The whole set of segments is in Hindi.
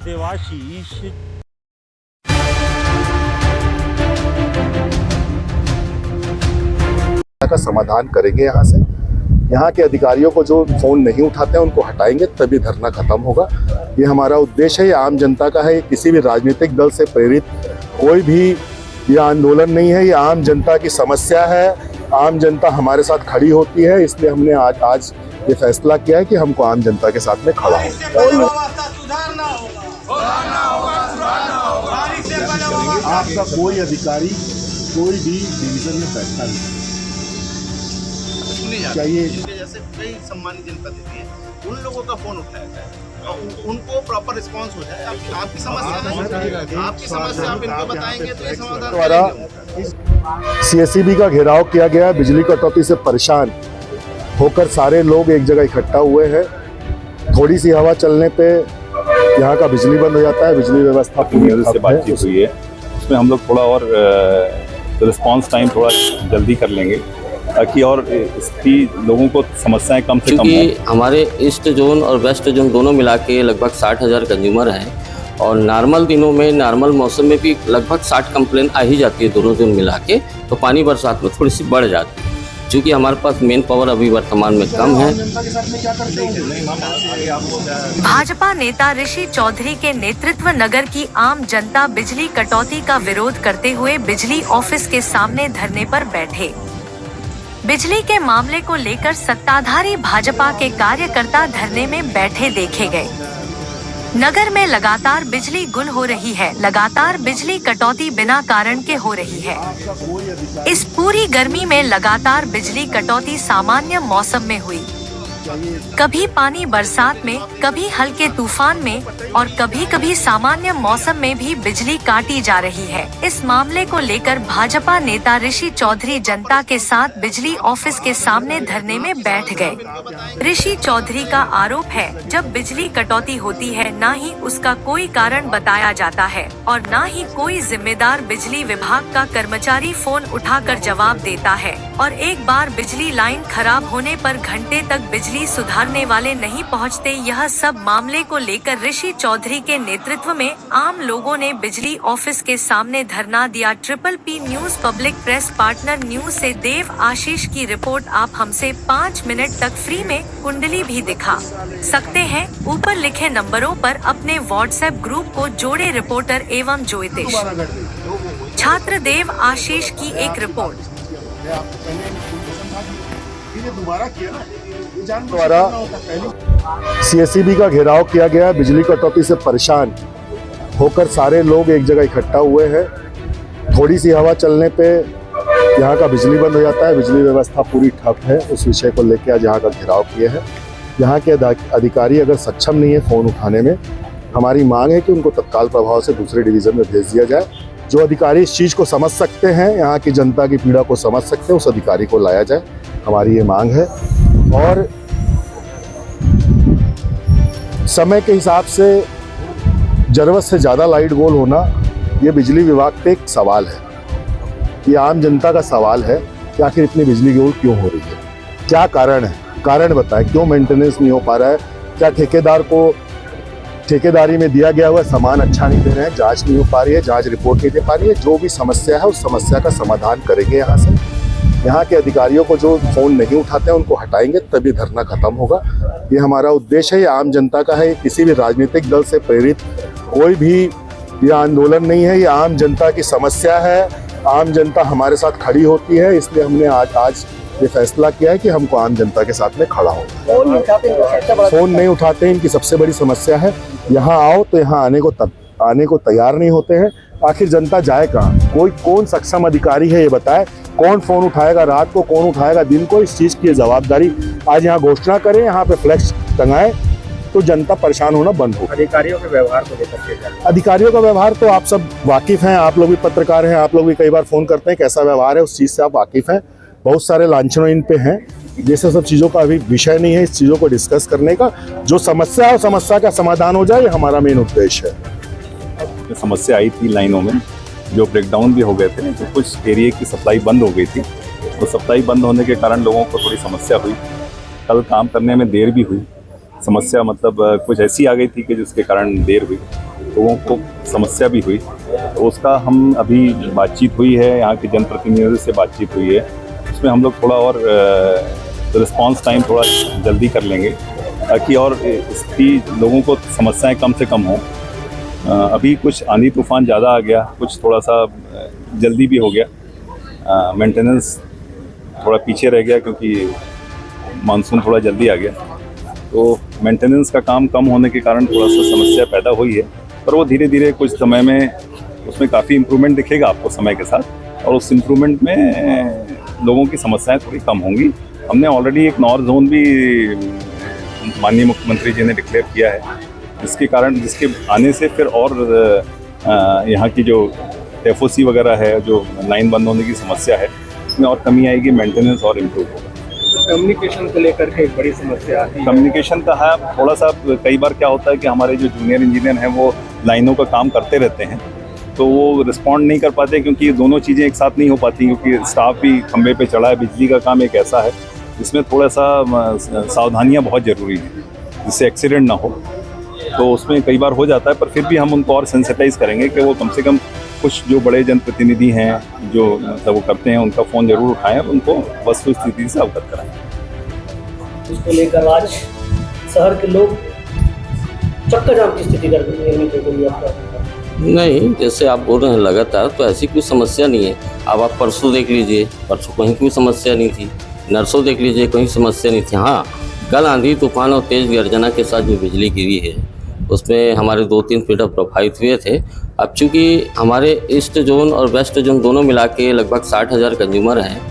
देवाशीष का समाधान करेंगे। यहाँ से यहाँ के अधिकारियों को जो फोन नहीं उठाते हैं उनको हटाएंगे, तभी धरना खत्म होगा। ये हमारा उद्देश्य है, ये आम जनता का है, किसी भी राजनीतिक दल से प्रेरित कोई भी ये आंदोलन नहीं है। ये आम जनता की समस्या है, आम जनता हमारे साथ खड़ी होती है, इसलिए हमने आज ये फैसला किया है कि हमको आम जनता के साथ में खड़ा होना। आपका कोई अधिकारी कोई भी डिवीजन में बैठा नहीं चाहिए। जैसे कई सम्मानित जनप्रतिनिधि हैं, उन लोगों का फोन उठाया जाए और उनको प्रॉपर रिस्पांस हो जाए। आपकी समस्या आप इनको बताएंगे तो ये समाधान द्वारा सीएसईबी का घेराव किया गया। बिजली कटौती से परेशान होकर सारे लोग एक जगह इकट्ठा हुए हैं। थोड़ी सी हवा चलने पे यहाँ का बिजली बंद हो जाता है। बिजली व्यवस्था पूरी से बातचीत हुई है, उसमें हम लोग थोड़ा और रिस्पांस टाइम थोड़ा जल्दी कर लेंगे ताकि और इसकी लोगों को समस्याएं कम से कम हो। क्योंकि हमारे ईस्ट जोन और वेस्ट जोन दोनों मिला के लगभग 60,000 कंज्यूमर हैं और नॉर्मल दिनों में, नॉर्मल मौसम में भी लगभग 60 कंप्लेन आ ही जाती है दोनों जोन मिला के। तो पानी बरसात में थोड़ी सी बढ़ जाती है, क्योंकि हमारे पास मेन पावर अभी वर्तमान में कम है। भाजपा नेता ऋषि चौधरी के नेतृत्व नगर की आम जनता बिजली कटौती का विरोध करते हुए बिजली ऑफिस के सामने धरने पर बैठे। बिजली के मामले को लेकर सत्ताधारी भाजपा के कार्यकर्ता धरने में बैठे देखे गए। नगर में लगातार बिजली गुल हो रही है, लगातार बिजली कटौती बिना कारण के हो रही है। इस पूरी गर्मी में लगातार बिजली कटौती सामान्य मौसम में हुई, कभी पानी बरसात में, कभी हल्के तूफान में और कभी कभी सामान्य मौसम में भी बिजली काटी जा रही है। इस मामले को लेकर भाजपा नेता ऋषि चौधरी जनता के साथ बिजली ऑफिस के सामने धरने में बैठ गए। ऋषि चौधरी का आरोप है, जब बिजली कटौती होती है ना ही उसका कोई कारण बताया जाता है और ना ही कोई जिम्मेदार बिजली विभाग का कर्मचारी फोन उठाकर जवाब देता है और एक बार बिजली लाइन खराब होने पर घंटे तक बिजली सुधारने वाले नहीं पहुंचते। यह सब मामले को लेकर ऋषि चौधरी के नेतृत्व में आम लोगों ने बिजली ऑफिस के सामने धरना दिया। PPP news public press partner news से देव आशीष की रिपोर्ट। आप हमसे 5 मिनट तक फ्री में कुंडली भी दिखा सकते हैं। ऊपर लिखे नंबरों पर अपने व्हाट्सएप ग्रुप को जोड़े। रिपोर्टर एवं ज्योतिष छात्र देव आशीष की एक रिपोर्ट। द्वारा सीएसईबी का घेराव किया गया। बिजली कटौती से परेशान होकर सारे लोग एक जगह इकट्ठा हुए हैं। थोड़ी सी हवा चलने पे यहाँ का बिजली बंद हो जाता है। बिजली व्यवस्था पूरी ठप है। उस विषय को लेकर आज यहाँ का घेराव किए हैं। यहाँ के अधिकारी अगर सक्षम नहीं है फ़ोन उठाने में, हमारी मांग है कि उनको तत्काल प्रभाव से दूसरे डिवीज़न में भेज दिया जाए। जो अधिकारी इस चीज़ को समझ सकते हैं, यहाँ की जनता की पीड़ा को समझ सकते हैं, उस अधिकारी को लाया जाए। हमारी ये मांग है। और समय के हिसाब से ज़रूरत से ज़्यादा लाइट गोल होना ये बिजली विभाग पे एक सवाल है। ये आम जनता का सवाल है कि आखिर इतनी बिजली गोल क्यों हो रही है, क्या कारण है, कारण बताएं। क्यों मेंटेनेंस नहीं हो पा रहा है, क्या ठेकेदार को ठेकेदारी में दिया गया हुआ सामान अच्छा नहीं दे रहे हैं, जांच नहीं हो पा रही है, जांच रिपोर्ट नहीं दे पा रही है। जो भी समस्या है उस समस्या का समाधान करेंगे। यहाँ से यहाँ के अधिकारियों को जो फोन नहीं उठाते हैं उनको हटाएंगे, तभी धरना खत्म होगा। ये हमारा उद्देश्य है, ये आम जनता का है, किसी भी राजनीतिक दल से प्रेरित कोई भी ये आंदोलन नहीं है। ये आम जनता की समस्या है, आम जनता हमारे साथ खड़ी होती है, इसलिए हमने आज ये फैसला किया है कि हमको आम जनता के साथ में खड़ा होना। फोन नहीं उठाते, इनकी सबसे बड़ी समस्या है। यहाँ आओ तो यहाँ आने को तैयार नहीं होते हैं। आखिर जनता जाए कहाँ? कौन सक्षम अधिकारी है ये बताए। कौन फोन उठाएगा रात को, कौन उठाएगा दिन को? इस चीज़ की जवाबदारी आज यहाँ घोषणा करें, यहाँ पे फ्लैक्स टंगाएं तो जनता परेशान होना बंद हो। अधिकारियों के व्यवहार को लेकर अधिकारियों का व्यवहार तो आप सब वाकिफ हैं, आप लोग भी पत्रकार हैं, आप लोग भी कई बार फोन करते हैं, कैसा व्यवहार है उस चीज़ से आप वाकिफ हैं। बहुत सारे लांछनों इन पे हैं, जैसे सब चीज़ों का अभी विषय नहीं है इस चीज़ों को डिस्कस करने का। जो समस्या है समस्या का समाधान हो जाए, ये हमारा मेन उद्देश्य है। समस्या आई थी लाइनों में, जो ब्रेकडाउन भी हो गए थे, तो कुछ एरिया की सप्लाई बंद हो गई थी। तो सप्लाई बंद होने के कारण लोगों को थोड़ी समस्या हुई। कल काम करने में देर भी हुई। समस्या मतलब कुछ ऐसी आ गई थी कि जिसके कारण देर हुई। लोगों को समस्या भी हुई, तो उसका हम अभी बातचीत हुई है, यहाँ के जनप्रतिनिधियों से बातचीत हुई है। उसमें हम लोग थोड़ा और रिस्पांस टाइम थोड़ा जल्दी कर लेंगे ताकि और इसकी लोगों को समस्याएं कम से कम हों। अभी कुछ आंधी तूफान ज़्यादा आ गया, कुछ थोड़ा सा जल्दी भी हो गया, मेंटेनेंस थोड़ा पीछे रह गया क्योंकि मानसून थोड़ा जल्दी आ गया, तो मेंटेनेंस का काम कम होने के कारण थोड़ा सा समस्या पैदा हुई है। पर वो धीरे धीरे कुछ समय में उसमें काफ़ी इम्प्रूवमेंट दिखेगा आपको समय के साथ, और उस इम्प्रूवमेंट में लोगों की समस्याएं थोड़ी कम होंगी। हमने ऑलरेडी एक नॉर्थ जोन भी माननीय मुख्यमंत्री जी ने डिक्लेयर किया है, जिसके कारण जिसके आने से फिर और यहाँ की जो एफओसी वगैरह है, जो लाइन बंद होने की समस्या है, उसमें और कमी आएगी, मेंटेनेंस और इम्प्रूव होगा। कम्युनिकेशन को लेकर के एक बड़ी समस्या आती है। कम्युनिकेशन का है थोड़ा सा, कई बार क्या होता है कि हमारे जो जूनियर इंजीनियर हैं वो लाइनों का काम करते रहते हैं, तो वो रिस्पॉन्ड नहीं कर पाते क्योंकि दोनों चीज़ें एक साथ नहीं हो पाती, क्योंकि स्टाफ भी खंबे पे चढ़ा है। बिजली का काम एक ऐसा है जिसमें थोड़ा सा सावधानियाँ बहुत ज़रूरी हैं जिससे एक्सीडेंट ना हो, तो उसमें कई बार हो जाता है। पर फिर भी हम उनको और सेंसिटाइज करेंगे कि वो कम से कम कुछ जो बड़े जनप्रतिनिधि हैं जो मतलब वो करते हैं, उनका फ़ोन ज़रूर उठाएं और उनको वस्तुस्थिति से अवगत कराएं। इसको लेकर आज शहर के लोग चक्का जाम की स्थिति कर निर्मित हो गई है। नहीं, जैसे आप बोल रहे हैं लगातार, तो ऐसी कोई समस्या नहीं है। अब आप परसों देख लीजिए, परसों कहीं कोई समस्या नहीं थी। नरसों देख लीजिए, कहीं समस्या नहीं थी। हाँ, कल आंधी तूफान और तेज़ गर्जना के साथ जो बिजली गिरी है उसमें हमारे 2-3 फीडर प्रभावित हुए थे। अब चूँकि हमारे ईस्ट जोन और वेस्ट जोन दोनों मिला के लगभग 60,000 कंज्यूमर हैं,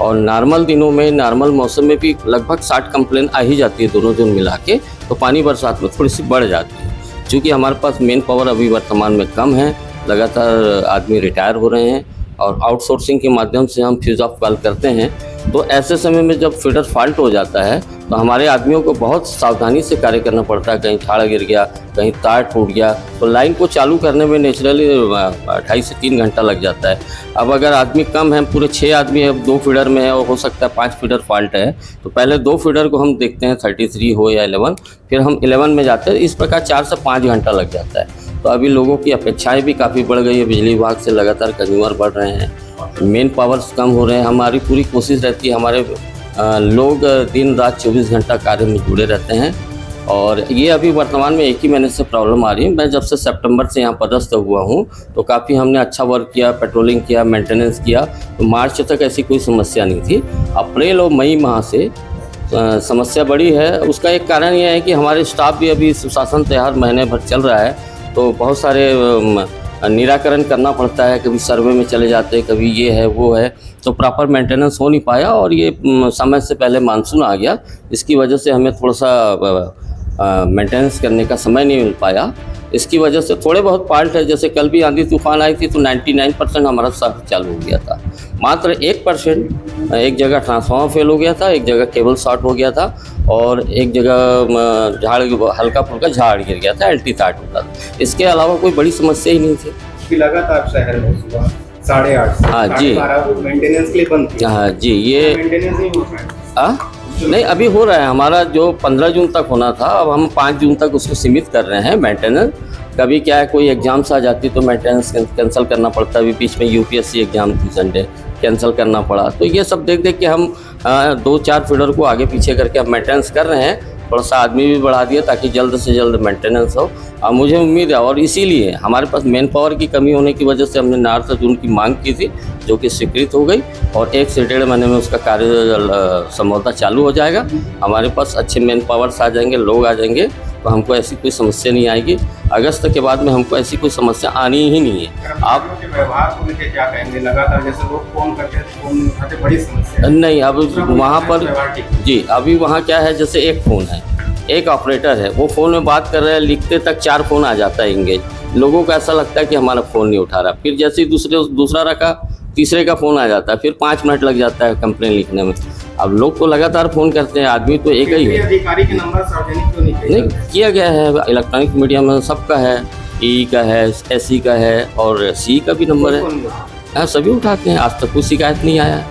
और नॉर्मल दिनों में, नॉर्मल मौसम में भी लगभग 60 कंप्लेन आ ही जाती है दोनों जोन मिला के, तो पानी बरसात में थोड़ी सी बढ़ जाती है। चूँकि हमारे पास मेन पावर अभी वर्तमान में कम है, लगातार आदमी रिटायर हो रहे हैं और आउटसोर्सिंग के माध्यम से हम फ्यूज ऑफ कॉल करते हैं, तो ऐसे समय में जब फीडर फॉल्ट हो जाता है तो हमारे आदमियों को बहुत सावधानी से कार्य करना पड़ता है। कहीं झाड़ गिर गया, कहीं तार टूट गया, तो लाइन को चालू करने में नेचुरली 2.5 से 3 घंटा लग जाता है। अब अगर आदमी कम है, पूरे 6 आदमी है, 2 फीडर में है और हो सकता है 5 फीडर फॉल्ट है, तो पहले 2 फीडर को हम देखते हैं 33 हो या 11, फिर हम 11 में जाते हैं। इस प्रकार 4 से 5 घंटा लग जाता है। तो अभी लोगों की अपेक्षाएं भी काफ़ी बढ़ गई है, बिजली विभाग से लगातार कंज्यूमर बढ़ रहे हैं, मेन पावर्स कम हो रहे हैं। हमारी पूरी कोशिश रहती है, हमारे लोग दिन रात 24 घंटा कार्य में जुड़े रहते हैं, और ये अभी वर्तमान में 1 ही महीने से प्रॉब्लम आ रही है। मैं जब से सितंबर से यहाँ पदस्थ हुआ हूँ तो काफ़ी हमने अच्छा वर्क किया, पेट्रोलिंग किया, मेंटेनेंस किया, तो मार्च तक ऐसी कोई समस्या नहीं थी। अप्रैल और मई माह से समस्या बढ़ी है। उसका एक कारण यह है कि हमारे स्टाफ भी अभी सुशासन त्यौहार महीने भर चल रहा है, तो बहुत सारे निराकरण करना पड़ता है, कभी सर्वे में चले जाते हैं, कभी ये है वो है, तो प्रॉपर मेंटेनेंस हो नहीं पाया, और ये समय से पहले मानसून आ गया, इसकी वजह से हमें थोड़ा सा मेंटेनेंस करने का समय नहीं मिल पाया। इसकी वजह से थोड़े बहुत फॉल्ट है, जैसे कल भी आंधी तूफान आई थी तो 99% हमारा शहर चालू हो गया था। मात्र 1% एक जगह ट्रांसफार्मर फेल हो गया था, एक जगह केबल शॉर्ट हो गया था, और एक जगह झाड़ हल्का फुल्का झाड़ गिर गया था, एल्टी तार टूटा था। इसके अलावा कोई बड़ी समस्या ही नहीं थी। लगातार शहर में सुबह 8:30 से हाँ जी, 12 मेंटेनेंस के लिए बंद किया। हाँ जी, ये मेंटेनेंस नहीं हो रहा है। नहीं, अभी हो रहा है। हमारा जो 15 जून तक होना था, अब हम 5 जून तक उसको सीमित कर रहे हैं मेंटेनेंस। कभी क्या है, कोई एग्जाम्स आ जाती तो मेंटेनेंस कैंसिल करना पड़ता है। अभी बीच में यूपीएससी एग्जाम थी, संडे कैंसिल करना पड़ा, तो ये सब देख देख के हम 2-4 फीडर को आगे पीछे करके अब मेंटेनेंस कर रहे हैं। थोड़ा सा आदमी भी बढ़ा दिया ताकि जल्द से जल्द मेंटेनेंस हो। और मुझे उम्मीद है, और इसीलिए हमारे पास मैन पावर की कमी होने की वजह से हमने नॉर्थ जोन की मांग की थी, जो कि स्वीकृत हो गई, और 1 से 1.5 महीने में उसका कार्य संभवतः चालू हो जाएगा। हमारे पास अच्छे मैन पावर्स आ जाएंगे, लोग आ जाएंगे, तो हमको ऐसी कोई समस्या नहीं आएगी। अगस्त के बाद में हमको ऐसी कोई समस्या आनी ही नहीं है। आप के व्यवहार को लेकर क्या कहेंगे? लगातार जैसे लोग फोन करते हैं, फोन उठाते, बड़ी समस्या है। नहीं, अब वहाँ पर जी, अभी वहाँ क्या है, जैसे एक फ़ोन है, एक ऑपरेटर है, वो फ़ोन में बात कर रहे हैं, लिखते तक 4 फ़ोन आ जाता है इंगेज। लोगों को ऐसा लगता है कि हमारा फ़ोन नहीं उठा रहा, फिर जैसे ही दूसरा रखा, तीसरे का फ़ोन आ जाता है, फिर 5 मिनट लग जाता है कंप्लेन लिखने में। अब लोग तो लगातार फ़ोन करते हैं, आदमी तो एक ही है। अधिकारी के नंबर सार्वजनिक क्यों नहीं किया गया है? इलेक्ट्रॉनिक मीडिया में सबका है, ई का है, एससी का है, और सी का भी नंबर है। हाँ, सभी उठाते हैं, आज तक कोई शिकायत नहीं आया।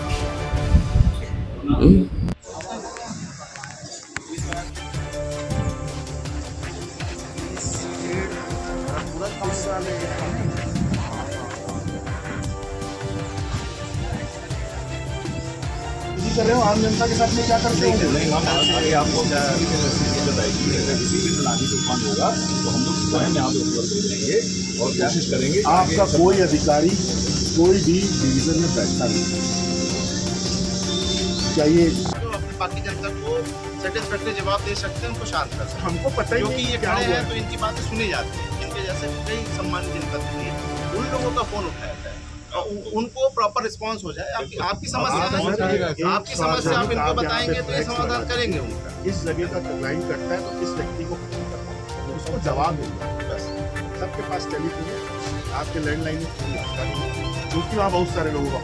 करा लेंगे। कर रहे हो आम जनता के साथ में क्या करते हो? नहीं हम आगे आपको क्या बताएगी, अगर किसी भी प्रणाली तूफान होगा तो हम लोग स्वयं यहाँ पे उपलब्ध रहेंगे और कोशिश करेंगे। आपका कोई अधिकारी कोई भी डिवीजन में बैठता नहीं चाहिए। जो अपनी बाकी जनता को सेटिस्फैक्टरी जवाब दे सकते हैं, उनको शांत कर सकते हैं। हमको पता ही क्योंकि नहीं ये क्या खड़े हुआ हैं तो इनकी बातें सुनी जाती है। इनके जैसे कई सम्मानित जनप्रतिनिधि हैं, उन लोगों का फोन उठाया जाए और उनको प्रॉपर रिस्पांस हो जाए। आपकी समस्या है, आपकी समस्या आप इनको बताएंगे तो ये समाधान करेंगे उनका। इस जगह का लाइन कटता है तो इस व्यक्ति को खत्म करना है, उसको जवाब देना है। बस सबके पास टेलीफोन है, आपके लैंडलाइन में फोन लगता नहीं, क्योंकि वहाँ बहुत सारे लोगों का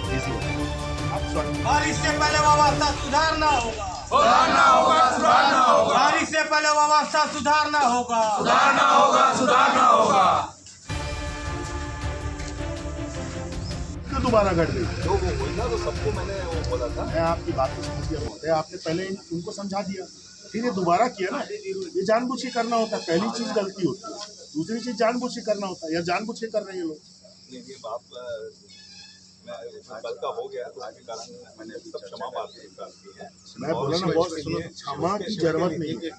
बिजी होता है। आप स्वागत और इससे पहले व्यवस्था सुधारना होगा, सुधारना होगा, सुधारना होगा। और इससे पहले व्यवस्था सुधारना होगा, सुधारना होगा, सुधारना होगा। क्यों दोबारा घट गई? तो वो बोलना तो सबको मैंने वो बोला था। मैं आपकी बात को समझ गया महोदय, आपने पहले उनको समझा दिया, फिर ये दोबारा किया ना। ये जानबूझ के करना होता है, पहली चीज गलती होती है, दूसरी चीज जानबूझ के करना होता है, या जानबूझ के कर रहे हैं लोग। ये बात कल का हो गया तो उसके कारण मैंने अभी सब क्षमा बात की है। मैं बोला ना बॉस, क्षमा की जरूरत नहीं है।